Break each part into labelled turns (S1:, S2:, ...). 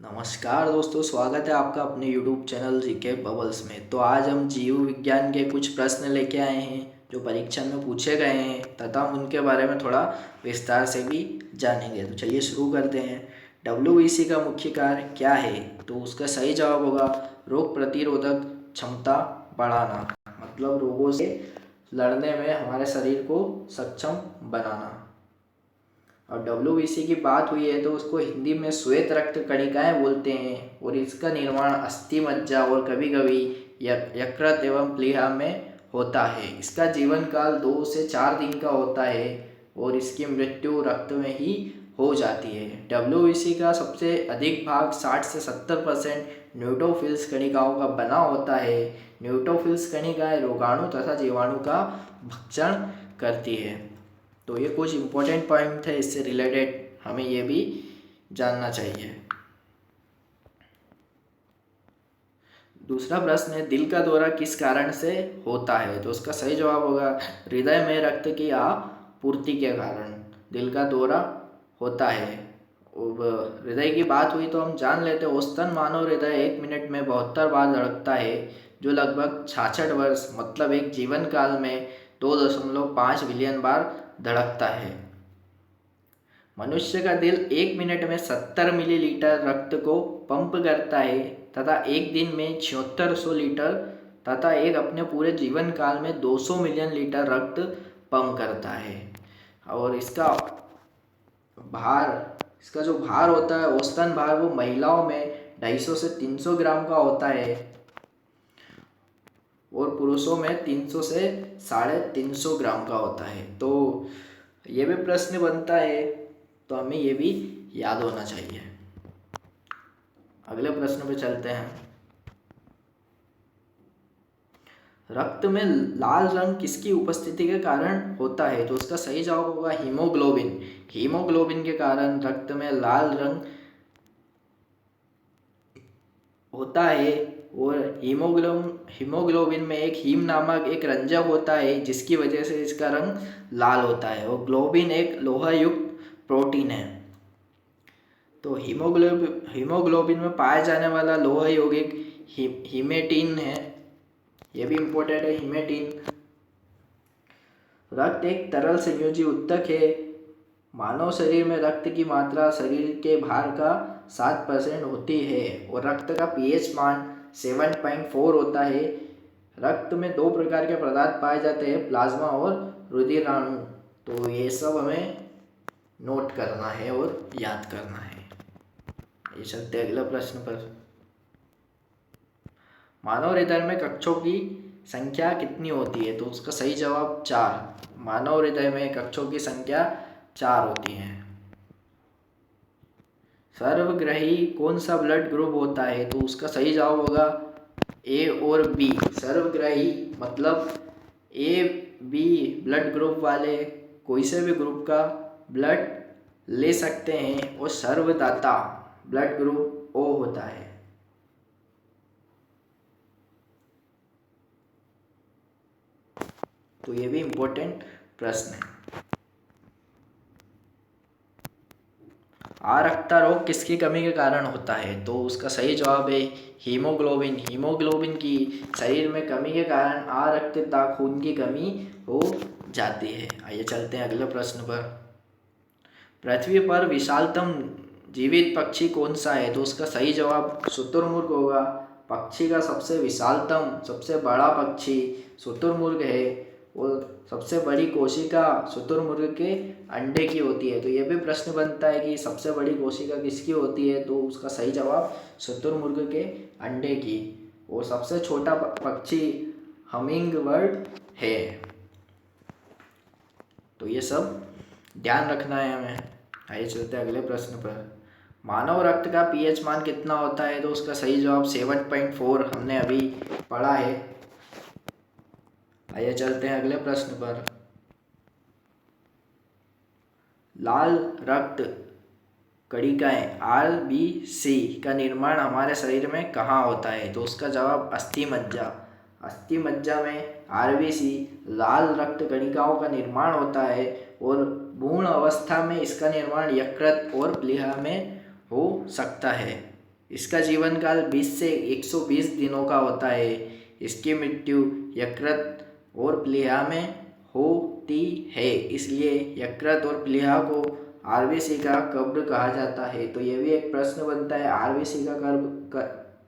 S1: नमस्कार दोस्तों, स्वागत है आपका अपने YouTube चैनल जीके बबल्स में। तो आज हम जीव विज्ञान के कुछ प्रश्न लेके आए हैं जो परीक्षा में पूछे गए हैं तथा हम उनके बारे में थोड़ा विस्तार से भी जानेंगे। तो चलिए शुरू करते हैं। WBC का मुख्य कार्य क्या है? तो उसका सही जवाब होगा रोग प्रतिरोधक क्षमता बढ़ाना, मतलब रोगों से लड़ने में हमारे शरीर को सक्षम बनाना। और WBC की बात हुई है तो उसको हिंदी में श्वेत रक्त कणिकाएं बोलते हैं और इसका निर्माण अस्थि मज्जा और कभी कभी यकृत एवं प्लीहा में होता है। इसका जीवन काल 2 से 4 दिन का होता है और इसकी मृत्यु रक्त में ही हो जाती है। WBC का सबसे अधिक भाग 60 से 70% न्यूट्रोफिल्स कणिकाओं का बना होता है। न्यूट्रोफिल्स कणिकाएं रोगाणु तथा जीवाणु का भक्षण करती है। तो ये कुछ इम्पोर्टेंट पॉइंट है, इससे रिलेटेड हमें ये भी जानना चाहिए। दूसरा प्रश्न है दिल का दौरा किस कारण से होता है? तो उसका सही जवाब होगा हृदय में रक्त की आपूर्ति के कारण दिल का दौरा होता है। हृदय की बात हुई तो हम जान लेते हैं औसतन मानव हृदय 1 मिनट में 72 बार धड़कता है, जो लगभग 66 वर्ष मतलब एक जीवन काल में 2.5 बिलियन बार धड़कता है। मनुष्य का दिल 1 मिनट में 70 मिलीलीटर रक्त को पंप करता है तथा एक दिन में 7600 लीटर तथा एक अपने पूरे जीवन काल में 200 मिलियन लीटर रक्त पंप करता है। और इसका जो भार होता है औसतन भार वो महिलाओं में 250 से 300 ग्राम का होता है और पुरुषों में 300 से 350 ग्राम का होता है। तो ये भी प्रश्न बनता है, तो हमें ये भी याद होना चाहिए। अगले प्रश्न पे चलते हैं। रक्त में लाल रंग किसकी उपस्थिति के कारण होता है? तो उसका सही जवाब होगा हीमोग्लोबिन। हीमोग्लोबिन के कारण रक्त में लाल रंग होता है और हीमोग्लोबिन में एक हीम नामक एक रंजक होता है जिसकी वजह से इसका रंग लाल होता है और ग्लोबिन एक लोहा युक्त प्रोटीन है। तो हीमोग्लोबिन में पाया जाने वाला लोहा यौगिक हीमेटिन है, ये भी इम्पोर्टेंट है। हीमेटिन रक्त एक तरल संयोजी ऊतक है। मानव शरीर में रक्त की मात्रा शरीर के भार का 7% होती है और रक्त का pH मान 7.4 होता है। रक्त में 2 प्रकार के पदार्थ पाए जाते हैं, प्लाज्मा और रुधिराणु। तो ये सब हमें नोट करना है और याद करना है। ये चलते अगले प्रश्न पर। मानव हृदय में कक्षों की संख्या कितनी होती है? तो उसका सही जवाब 4। मानव हृदय में कक्षों की संख्या 4 होती है। सर्वग्राही कौन सा ब्लड ग्रुप होता है? तो उसका सही जवाब होगा ए और बी। सर्वग्राही मतलब ए बी ब्लड ग्रुप वाले कोई से भी ग्रुप का ब्लड ले सकते हैं और सर्वदाता ब्लड ग्रुप ओ होता है। तो ये भी इम्पोर्टेंट प्रश्न है। आरक्ता रोग किसकी कमी के कारण होता है? तो उसका सही जवाब है हीमोग्लोबिन। हीमोग्लोबिन की शरीर में कमी के कारण आरक्तता खून की कमी हो जाती है। आइए चलते हैं अगले प्रश्न पर। पृथ्वी पर विशालतम जीवित पक्षी कौन सा है? तो उसका सही जवाब शुतुरमुर्ग होगा। पक्षी का सबसे विशालतम सबसे बड़ा पक्षी शुतुरमुर्ग है और सबसे बड़ी कोशिका शुतुरमुर्ग के अंडे की होती है। तो ये भी प्रश्न बनता है कि सबसे बड़ी कोशिका किसकी होती है? तो उसका सही जवाब शुतुरमुर्ग के अंडे की। और सबसे छोटा पक्षी हमिंग बर्ड है। तो ये सब ध्यान रखना है हमें। आइए चलते हैं अगले प्रश्न पर। मानव रक्त का pH मान कितना होता है? तो उसका सही जवाब 7.4 हमने अभी पढ़ा है। आइए चलते हैं अगले प्रश्न पर। लाल रक्त कणिकाएं RBC का निर्माण हमारे शरीर में कहाँ होता है? तो उसका जवाब अस्थि मज्जा। अस्थि मज्जा में RBC लाल रक्त कणिकाओं का निर्माण होता है और भ्रूण अवस्था में इसका निर्माण यकृत और प्लीहा में हो सकता है। इसका जीवन काल 20 से 120 दिनों का होता है। इसकी मृत्यु यकृत और प्लीहा में होती है, इसलिए यकृत और प्लीहा को आरबीसी का कब्र कहा जाता है। तो ये भी एक प्रश्न बनता है, आरबीसी का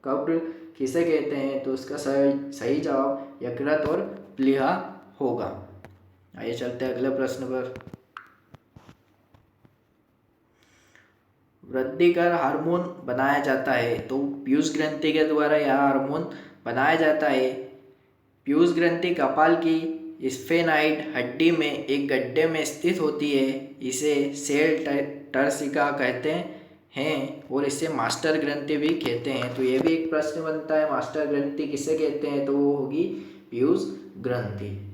S1: कब्र किसे कहते हैं? तो उसका सही जवाब यकृत और प्लीहा होगा। आइए चलते हैं अगले प्रश्न पर। वृद्धिकर हार्मोन बनाया जाता है, तो पीयूष ग्रंथि के द्वारा यह हार्मोन बनाया जाता है। पीयूष ग्रंथि कपाल की स्फेनाइड हड्डी में एक गड्ढे में स्थित होती है। इसे सेल टर्सिका कहते हैं और इसे मास्टर ग्रंथि भी कहते हैं। तो ये भी एक प्रश्न बनता है, मास्टर ग्रंथि किसे कहते हैं? तो वो होगी पीयूष ग्रंथि।